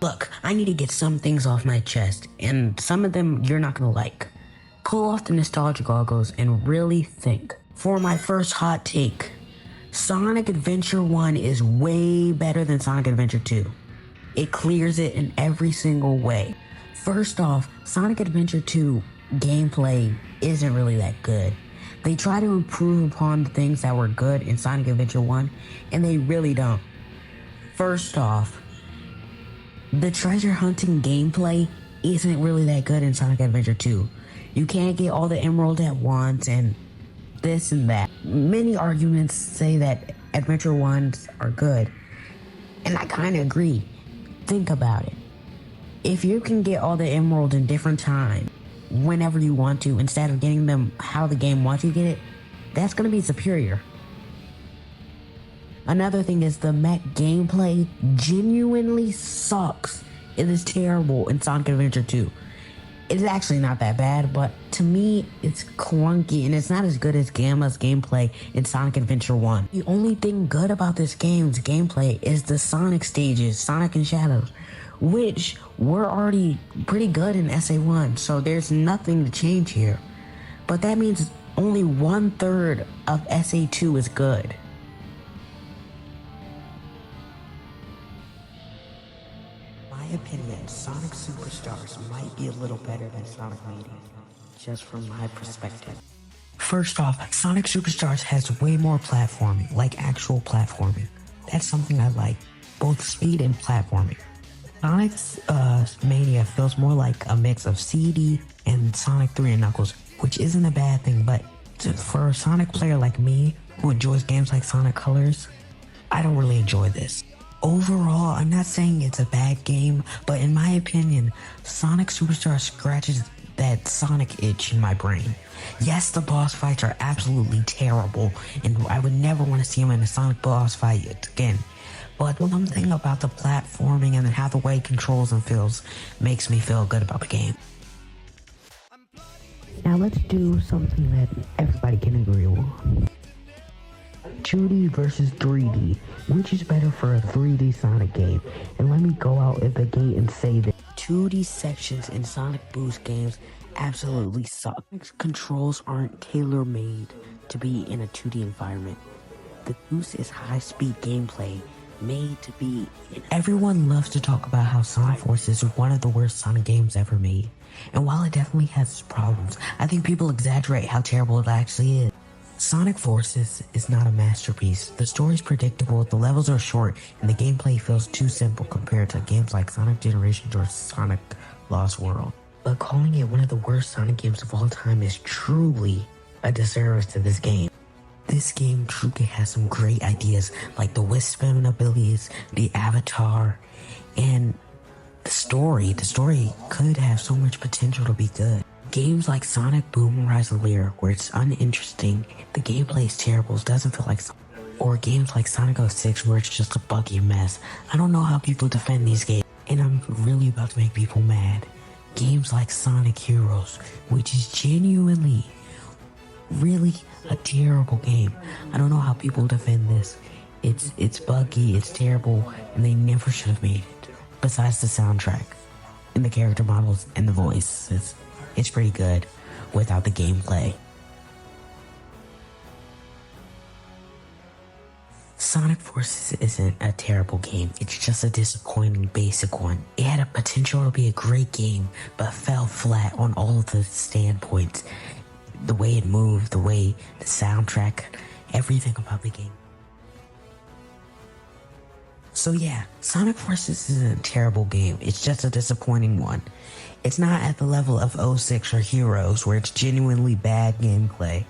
Look, I need to get some things off my chest, and some of them you're not gonna like. Pull off the nostalgia goggles and really think. For my first hot take, Sonic Adventure 1 is way better than Sonic Adventure 2. It clears it in every single way. First off, Sonic Adventure 2 gameplay isn't really that good. They try to improve upon the things that were good in Sonic Adventure 1, and they really don't. First off, the treasure hunting gameplay isn't really that good in Sonic Adventure 2. You can't get all the emeralds at once and this and that. Many arguments say that Adventure 1s are good, and I kind of agree. Think about it. If you can get all the emeralds in different times, whenever you want to, instead of getting them how the game wants you to get it, that's going to be superior. Another thing is the mech gameplay genuinely sucks. It is terrible in Sonic Adventure 2. It's actually not that bad, but to me, it's clunky and it's not as good as Gamma's gameplay in Sonic Adventure 1. The only thing good about this game's gameplay is the Sonic stages, Sonic and Shadows, which were already pretty good in SA1, so there's nothing to change here. But that means only 1/3 of SA2 is good. In my opinion, Sonic Superstars might be a little better than Sonic Mania, just from my perspective. First off, Sonic Superstars has way more platforming, like actual platforming. That's something I like, both speed and platforming. Sonic Mania feels more like a mix of CD and Sonic 3 and Knuckles, which isn't a bad thing, but for a Sonic player like me, who enjoys games like Sonic Colors, I don't really enjoy this. Overall, I'm not saying it's a bad game, but in my opinion, Sonic Superstars scratches that Sonic itch in my brain. Yes, the boss fights are absolutely terrible, and I would never want to see them in a Sonic boss fight again. But one thing about the platforming and how the way it controls and feels makes me feel good about the game. Now let's do something that everybody can agree on. 2D versus 3D. Which is better for a 3D Sonic game? And let me go out at the gate and say that 2D sections in Sonic Boost games absolutely suck. Controls aren't tailor-made to be in a 2D environment. The Boost is high-speed gameplay made to be. Everyone loves to talk about how Sonic Forces is one of the worst Sonic games ever made. And while it definitely has its problems, I think people exaggerate how terrible it actually is. Sonic Forces is not a masterpiece. The story's predictable, the levels are short, and the gameplay feels too simple compared to games like Sonic Generations or Sonic Lost World. But calling it one of the worst Sonic games of all time is truly a disservice to this game. This game truly has some great ideas, like the whisk spin abilities, the avatar, and the story. The story could have so much potential to be good. Games like Sonic Boom and Rise of Lear, where it's uninteresting, the gameplay is terrible, it doesn't feel like Sonic. Or games like Sonic 06, where it's just a buggy mess. I don't know how people defend these games, and I'm really about to make people mad. Games like Sonic Heroes, which is genuinely, really a terrible game. I don't know how people defend this. It's buggy, it's terrible, and they never should have made it. Besides the soundtrack, and the character models, and the voice. It's pretty good without the gameplay. Sonic Forces isn't a terrible game, it's just a disappointing basic one. It had a potential to be a great game, but fell flat on all of the standpoints. The way it moved, the way the soundtrack, everything about the game. So yeah, Sonic Forces isn't a terrible game, it's just a disappointing one. It's not at the level of 06 or Heroes, where it's genuinely bad gameplay.